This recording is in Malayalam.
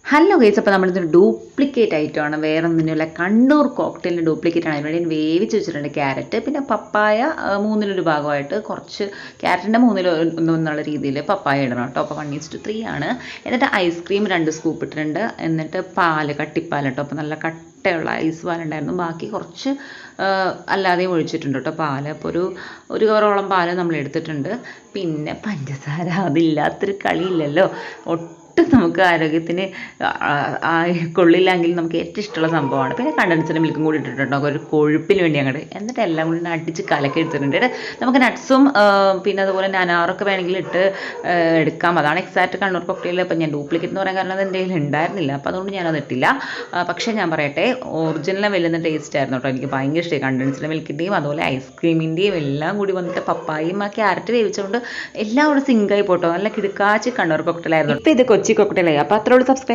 ഹലോ ഗൈസ്, അപ്പോൾ നമ്മളിതൊരു ഡ്യൂപ്ലിക്കേറ്റ് ഐറ്റമാണ്, വേറെ ഒന്നിനുള്ള കണ്ണൂർ കോക്ടെയിലിൻ്റെ ഡ്യൂപ്ലിക്കേറ്റ് ആണ്. അതിനുവേണ്ടി വേവിച്ച് വെച്ചിട്ടുണ്ട് ക്യാരറ്റ്, പിന്നെ പപ്പായ മൂന്നിലൊരു ഭാഗമായിട്ട് കുറച്ച് ക്യാരറ്റിൻ്റെ മൂന്നിലൊന്നുള്ള രീതിയിൽ പപ്പായ ഇടണം കേട്ടോ. അപ്പോൾ 1:3 ആണ്. എന്നിട്ട് ഐസ്ക്രീം 2 സ്കൂപ്പ് ഇട്ടിട്ടുണ്ട്. എന്നിട്ട് കട്ടിപ്പാൽ കേട്ടോ. അപ്പോൾ നല്ല കട്ടയുള്ള ഐസ് പാലുണ്ടായിരുന്നു. ബാക്കി കുറച്ച് അല്ലാതെയും ഒഴിച്ചിട്ടുണ്ട് കേട്ടോ പാൽ. അപ്പോൾ ഒരു കവറോളം പാൽ നമ്മൾ എടുത്തിട്ടുണ്ട്. പിന്നെ പഞ്ചസാര, അതില്ലാത്തൊരു കളിയില്ലല്ലോ. നമുക്ക് ആരോഗ്യത്തിന് കൊള്ളില്ലെങ്കിൽ നമുക്ക് ഏറ്റവും ഇഷ്ടമുള്ള സംഭവമാണ്. പിന്നെ കണ്ടൻസ്ഡ് മിൽക്കും കൂടി ഇട്ടിട്ടുണ്ടോ ഒരു കൊഴുപ്പിന് വേണ്ടി അങ്ങോട്ട്. എന്നിട്ട് എല്ലാം കൂടി അടിച്ച് കലക്കി എടുത്തിട്ടുണ്ട്. നമുക്ക് നട്ട്സും പിന്നെ അതുപോലെ അനാറൊക്കെ വേണമെങ്കിൽ ഇട്ട് എടുക്കാം. അതാണ് എക്സാക്റ്റ് കണ്ണൂർ കോക്ടെയിൽ. അപ്പം ഞാൻ ഡ്യൂപ്ലിക്കേറ്റ് എന്ന് പറയാൻ കാരണം അത് എൻ്റെ കയ്യിൽ ഉണ്ടായിരുന്നില്ല, അപ്പോൾ അതുകൊണ്ട് ഞാനത് ഇട്ടില്ല. പക്ഷേ ഞാൻ പറയട്ടെ, ഒറിജിനൽ വലിയ ടേസ്റ്റ് ആയിരുന്നു കേട്ടോ. എനിക്ക് ഭയങ്കര ഇഷ്ടമായി. കണ്ടൻസ്ഡ് മിൽക്കിൻ്റെയും അതുപോലെ ഐസ്ക്രീമിൻ്റെയും എല്ലാം കൂടി വന്നിട്ട് പപ്പായയും ക്യാരറ്റ് വേവിച്ചുകൊണ്ട് എല്ലാം കൂടെ സിങ്കായി പോട്ടോ. നല്ല കിടുക്കാച്ച് കണ്ണൂർ കോക്ടെയിലായിരുന്നു. ഇപ്പം ഇത് കൊച്ചി കോക്ടെയിലായി. അപ്പോൾ അത്രയോട് സബ്സ്ക്രൈബ്.